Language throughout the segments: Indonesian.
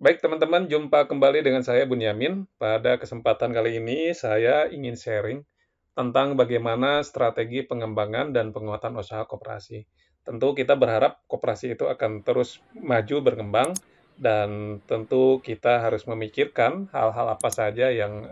Baik teman-teman, jumpa kembali dengan saya Bunyamin. Pada kesempatan kali ini saya ingin sharing tentang bagaimana strategi pengembangan dan penguatan usaha koperasi. Tentu kita berharap koperasi itu akan terus maju berkembang dan tentu kita harus memikirkan hal-hal apa saja yang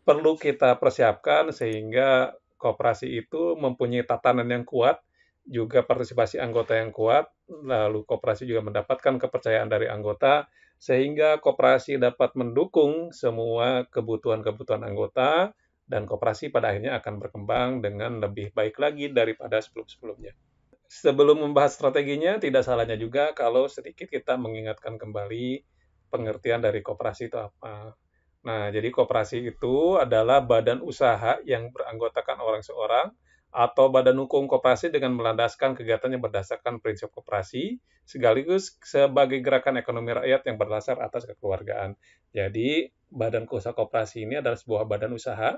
perlu kita persiapkan sehingga koperasi itu mempunyai tatanan yang kuat, juga partisipasi anggota yang kuat, lalu koperasi juga mendapatkan kepercayaan dari anggota, sehingga koperasi dapat mendukung semua kebutuhan-kebutuhan anggota, dan koperasi pada akhirnya akan berkembang dengan lebih baik lagi daripada sebelum-sebelumnya. Sebelum membahas strateginya, tidak salahnya juga kalau sedikit kita mengingatkan kembali pengertian dari koperasi itu apa. Nah, jadi koperasi itu adalah badan usaha yang beranggotakan orang seorang atau badan hukum koperasi dengan melandaskan kegiatan yang berdasarkan prinsip koperasi, sekaligus sebagai gerakan ekonomi rakyat yang berdasar atas kekeluargaan. Jadi, badan usaha koperasi ini adalah sebuah badan usaha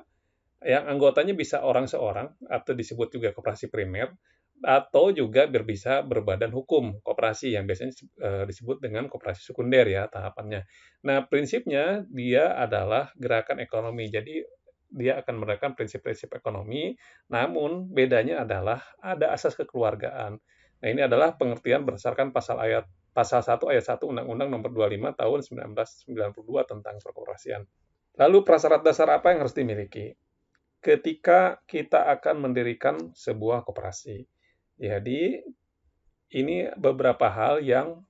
yang anggotanya bisa orang seorang atau disebut juga koperasi primer atau juga bisa berbadan hukum koperasi yang biasanya disebut dengan koperasi sekunder ya tahapannya. Nah, prinsipnya dia adalah gerakan ekonomi. Jadi dia akan menerapkan prinsip-prinsip ekonomi, namun bedanya adalah ada asas kekeluargaan. Nah, ini adalah pengertian berdasarkan pasal 1 ayat 1 Undang-Undang Nomor 25 Tahun 1992 tentang perkoperasian. Lalu prasyarat dasar apa yang harus dimiliki ketika kita akan mendirikan sebuah koperasi? Jadi, ini beberapa hal yang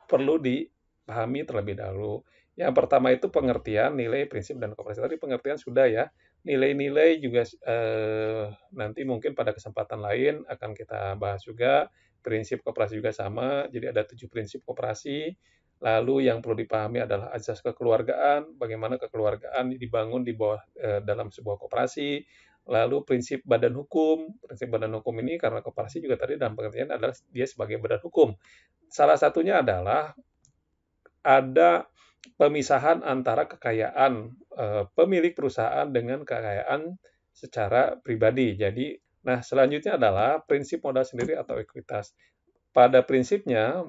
perlu dipahami terlebih dahulu. Yang pertama itu pengertian nilai, prinsip, dan koperasi. Tadi pengertian sudah ya. Nilai-nilai juga nanti mungkin pada kesempatan lain akan kita bahas juga. Prinsip koperasi juga sama. Jadi ada 7 prinsip koperasi. Lalu yang perlu dipahami adalah asas kekeluargaan, bagaimana kekeluargaan dibangun di bawah dalam sebuah koperasi. Lalu prinsip badan hukum ini karena koperasi juga tadi dalam pengertian adalah dia sebagai badan hukum. Salah satunya adalah ada pemisahan antara kekayaan pemilik perusahaan dengan kekayaan secara pribadi. Jadi, nah selanjutnya adalah prinsip modal sendiri atau ekuitas. Pada prinsipnya,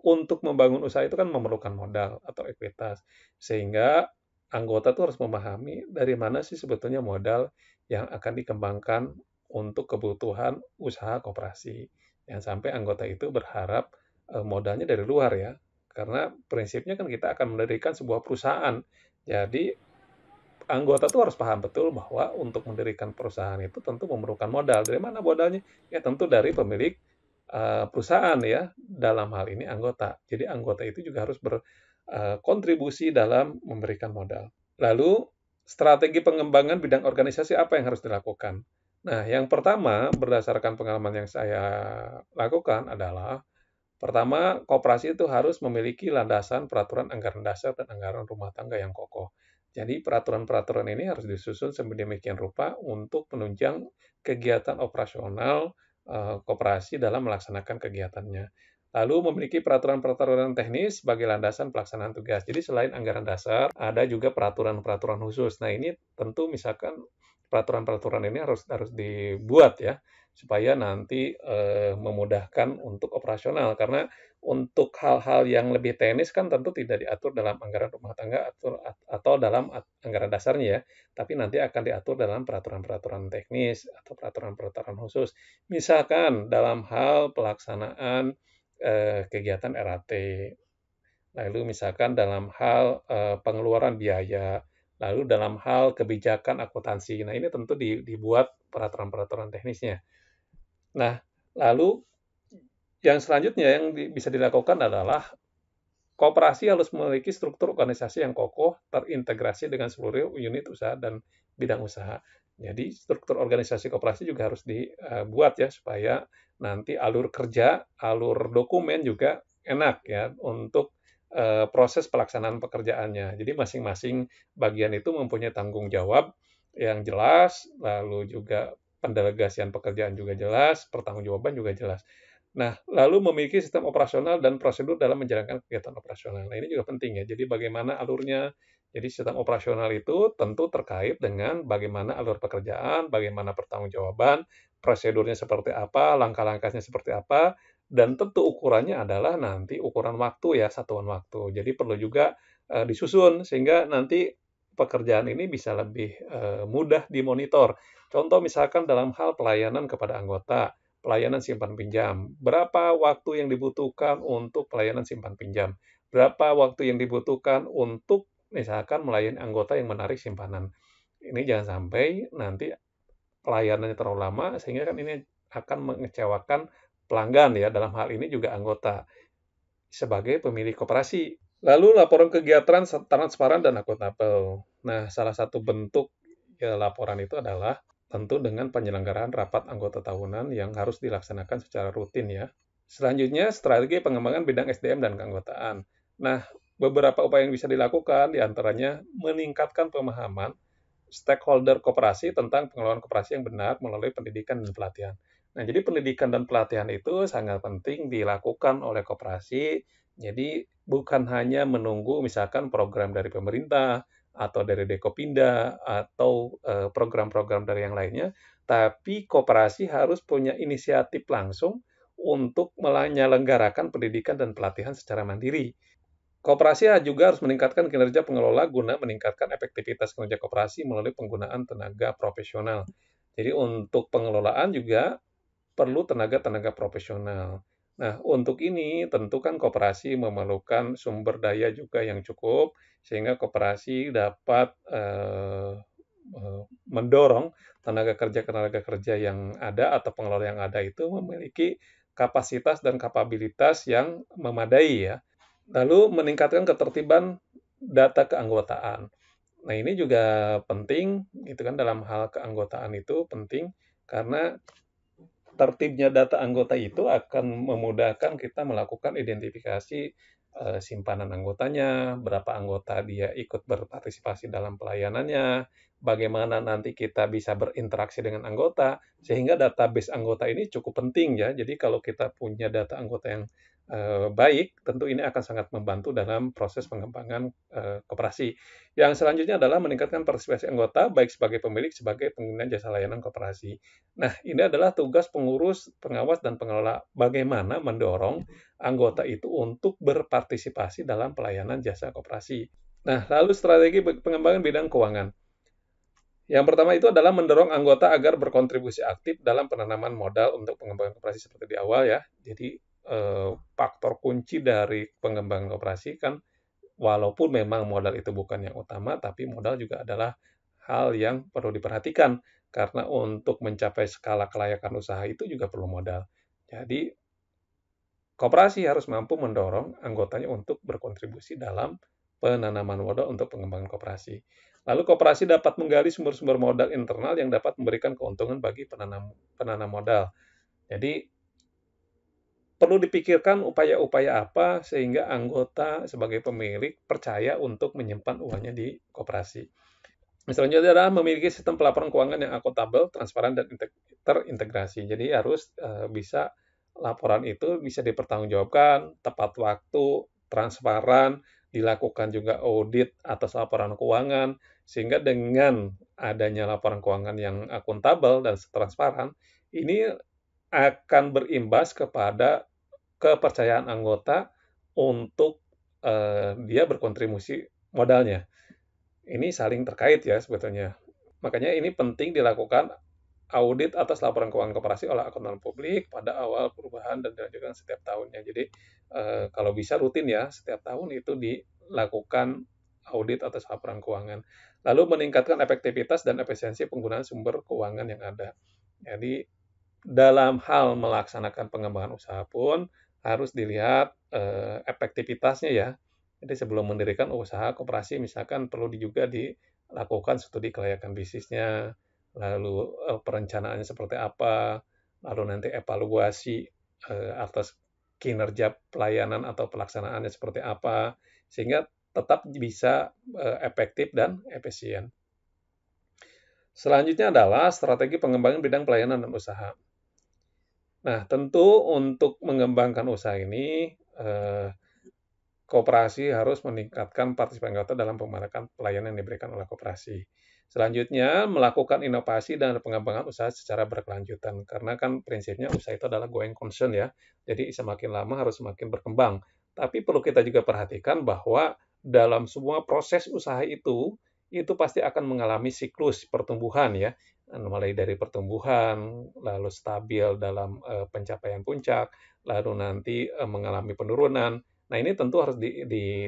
untuk membangun usaha itu kan memerlukan modal atau ekuitas. Sehingga anggota tuh harus memahami dari mana sih sebetulnya modal yang akan dikembangkan untuk kebutuhan usaha koperasi. Yang sampai anggota itu berharap modalnya dari luar ya. Karena prinsipnya kan kita akan mendirikan sebuah perusahaan. Jadi anggota tuh harus paham betul bahwa untuk mendirikan perusahaan itu tentu memerlukan modal. Dari mana modalnya? Ya tentu dari pemilik perusahaan ya, dalam hal ini anggota. Jadi anggota itu juga harus berkontribusi dalam memberikan modal. Lalu strategi pengembangan bidang organisasi apa yang harus dilakukan? Nah, yang pertama berdasarkan pengalaman yang saya lakukan adalah pertama, koperasi itu harus memiliki landasan peraturan anggaran dasar dan anggaran rumah tangga yang kokoh. Jadi peraturan-peraturan ini harus disusun sedemikian rupa untuk menunjang kegiatan operasional koperasi dalam melaksanakan kegiatannya. Lalu memiliki peraturan-peraturan teknis sebagai landasan pelaksanaan tugas. Jadi selain anggaran dasar, ada juga peraturan-peraturan khusus. Nah ini tentu misalkan peraturan-peraturan ini harus dibuat ya supaya nanti memudahkan untuk operasional karena untuk hal-hal yang lebih teknis kan tentu tidak diatur dalam anggaran rumah tangga atau dalam anggaran dasarnya ya, tapi nanti akan diatur dalam peraturan-peraturan teknis atau peraturan-peraturan khusus. Misalkan dalam hal pelaksanaan kegiatan RAT, lalu misalkan dalam hal pengeluaran biaya, lalu dalam hal kebijakan akuntansi. Nah, ini tentu dibuat peraturan-peraturan teknisnya. Nah, lalu yang selanjutnya yang bisa dilakukan adalah koperasi harus memiliki struktur organisasi yang kokoh, terintegrasi dengan seluruh unit usaha dan bidang usaha. Jadi struktur organisasi koperasi juga harus dibuat ya supaya nanti alur kerja, alur dokumen juga enak ya untuk proses pelaksanaan pekerjaannya. Jadi masing-masing bagian itu mempunyai tanggung jawab yang jelas, lalu juga pendelegasian pekerjaan juga jelas, pertanggungjawaban juga jelas. Nah, lalu memiliki sistem operasional dan prosedur dalam menjalankan kegiatan operasional. Nah, ini juga penting ya. Jadi bagaimana alurnya. Jadi sistem operasional itu tentu terkait dengan bagaimana alur pekerjaan, bagaimana pertanggungjawaban, prosedurnya seperti apa, langkah-langkahnya seperti apa, Dan tentu ukurannya adalah nanti ukuran waktu ya, satuan waktu. Jadi perlu juga disusun sehingga nanti pekerjaan ini bisa lebih mudah dimonitor. Contoh misalkan dalam hal pelayanan kepada anggota, pelayanan simpan pinjam. Berapa waktu yang dibutuhkan untuk pelayanan simpan pinjam? Berapa waktu yang dibutuhkan untuk misalkan melayani anggota yang menarik simpanan? Ini jangan sampai nanti pelayanannya terlalu lama sehingga kan ini akan mengecewakan pelanggan ya, dalam hal ini juga anggota sebagai pemilik koperasi. Lalu laporan kegiatan transparan dan akuntabel. Nah, salah satu bentuk ya, laporan itu adalah tentu dengan penyelenggaraan rapat anggota tahunan yang harus dilaksanakan secara rutin ya. Selanjutnya, strategi pengembangan bidang SDM dan keanggotaan. Nah, beberapa upaya yang bisa dilakukan diantaranya meningkatkan pemahaman stakeholder koperasi tentang pengelolaan koperasi yang benar melalui pendidikan dan pelatihan. Nah, jadi pendidikan dan pelatihan itu sangat penting dilakukan oleh koperasi. Jadi bukan hanya menunggu misalkan program dari pemerintah atau dari Dekopinda atau program-program dari yang lainnya, tapi koperasi harus punya inisiatif langsung untuk menyelenggarakan pendidikan dan pelatihan secara mandiri. Koperasi juga harus meningkatkan kinerja pengelola guna meningkatkan efektivitas kinerja koperasi melalui penggunaan tenaga profesional. Jadi untuk pengelolaan juga perlu tenaga-tenaga profesional. Nah, untuk ini tentu kan koperasi memerlukan sumber daya juga yang cukup sehingga koperasi dapat mendorong tenaga kerja yang ada atau pengelola yang ada itu memiliki kapasitas dan kapabilitas yang memadai ya. Lalu meningkatkan ketertiban data keanggotaan. Nah, ini juga penting, itu kan dalam hal keanggotaan itu penting karena tertibnya data anggota itu akan memudahkan kita melakukan identifikasi simpanan anggotanya, berapa anggota dia ikut berpartisipasi dalam pelayanannya, bagaimana nanti kita bisa berinteraksi dengan anggota, sehingga database anggota ini cukup penting ya. Jadi kalau kita punya data anggota yang baik, tentu ini akan sangat membantu dalam proses pengembangan koperasi. Yang selanjutnya adalah meningkatkan partisipasi anggota, baik sebagai pemilik, sebagai pengguna jasa layanan koperasi. Nah, ini adalah tugas pengurus, pengawas, dan pengelola. Bagaimana mendorong anggota itu untuk berpartisipasi dalam pelayanan jasa koperasi. Nah, lalu strategi pengembangan bidang keuangan. Yang pertama itu adalah mendorong anggota agar berkontribusi aktif dalam penanaman modal untuk pengembangan koperasi seperti di awal ya. Jadi faktor kunci dari pengembangan koperasi kan walaupun memang modal itu bukan yang utama, tapi modal juga adalah hal yang perlu diperhatikan karena untuk mencapai skala kelayakan usaha itu juga perlu modal. Jadi koperasi harus mampu mendorong anggotanya untuk berkontribusi dalam penanaman modal untuk pengembangan koperasi. Lalu koperasi dapat menggali sumber-sumber modal internal yang dapat memberikan keuntungan bagi penanam modal. Jadi perlu dipikirkan upaya-upaya apa sehingga anggota sebagai pemilik percaya untuk menyimpan uangnya di koperasi. Selanjutnya adalah memiliki sistem pelaporan keuangan yang akuntabel, transparan, dan terintegrasi. Jadi harus bisa laporan itu bisa dipertanggungjawabkan, tepat waktu, transparan, dilakukan juga audit atas laporan keuangan, sehingga dengan adanya laporan keuangan yang akuntabel dan transparan, ini akan berimbas kepada kepercayaan anggota untuk dia berkontribusi modalnya. Ini saling terkait ya sebetulnya. Makanya ini penting dilakukan audit atas laporan keuangan koperasi oleh akuntan publik pada awal perubahan dan dilanjutkan setiap tahunnya. Jadi kalau bisa rutin ya, setiap tahun itu dilakukan audit atas laporan keuangan. Lalu meningkatkan efektivitas dan efisiensi penggunaan sumber keuangan yang ada. Jadi dalam hal melaksanakan pengembangan usaha pun harus dilihat efektivitasnya ya. Jadi sebelum mendirikan usaha koperasi misalkan perlu juga dilakukan studi kelayakan bisnisnya, lalu perencanaannya seperti apa, lalu nanti evaluasi atas kinerja pelayanan atau pelaksanaannya seperti apa, sehingga tetap bisa efektif dan efisien. Selanjutnya adalah strategi pengembangan bidang pelayanan dan usaha. Nah, tentu untuk mengembangkan usaha ini, koperasi harus meningkatkan partisipasi anggota dalam pemerataan pelayanan yang diberikan oleh koperasi. Selanjutnya, melakukan inovasi dan pengembangan usaha secara berkelanjutan. Karena kan prinsipnya usaha itu adalah going concern ya. Jadi semakin lama harus semakin berkembang. Tapi perlu kita juga perhatikan bahwa dalam semua proses usaha itu pasti akan mengalami siklus pertumbuhan ya. Mulai dari pertumbuhan, lalu stabil dalam pencapaian puncak, lalu nanti mengalami penurunan. Nah ini tentu harus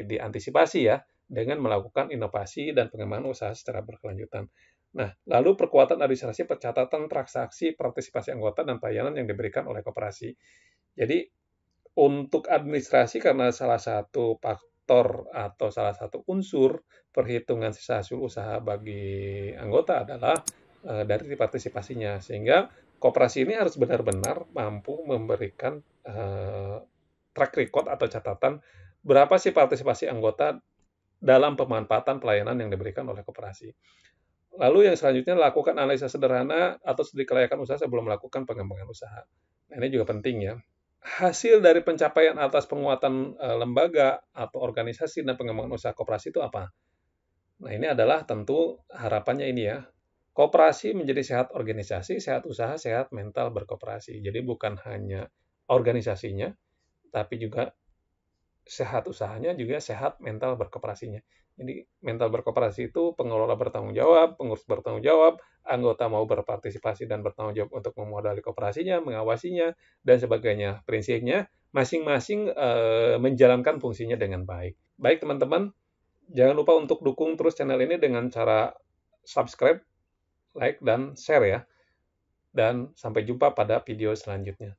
diantisipasi ya dengan melakukan inovasi dan pengembangan usaha secara berkelanjutan. Nah, lalu perkuatan administrasi, pencatatan transaksi, partisipasi anggota, dan pelayanan yang diberikan oleh koperasi. Jadi, untuk administrasi karena salah satu faktor atau salah satu unsur perhitungan sisa hasil usaha bagi anggota adalah dari partisipasinya. Sehingga koperasi ini harus benar-benar mampu memberikan track record atau catatan berapa sih partisipasi anggota dalam pemanfaatan pelayanan yang diberikan oleh koperasi. Lalu yang selanjutnya lakukan analisa sederhana atau studi kelayakan usaha sebelum melakukan pengembangan usaha. Nah, ini juga penting ya. Hasil dari pencapaian atas penguatan lembaga atau organisasi dan pengembangan usaha koperasi itu apa? Nah, ini adalah tentu harapannya ini ya. Koperasi menjadi sehat organisasi, sehat usaha, sehat mental berkoperasi. Jadi bukan hanya organisasinya, tapi juga sehat usahanya juga sehat mental berkoperasinya. Jadi mental berkoperasi itu pengelola bertanggung jawab, pengurus bertanggung jawab, anggota mau berpartisipasi dan bertanggung jawab untuk memodali koperasinya, mengawasinya, dan sebagainya. Prinsipnya masing-masing menjalankan fungsinya dengan baik. Baik teman-teman, jangan lupa untuk dukung terus channel ini dengan cara subscribe, like, dan share ya. Dan sampai jumpa pada video selanjutnya.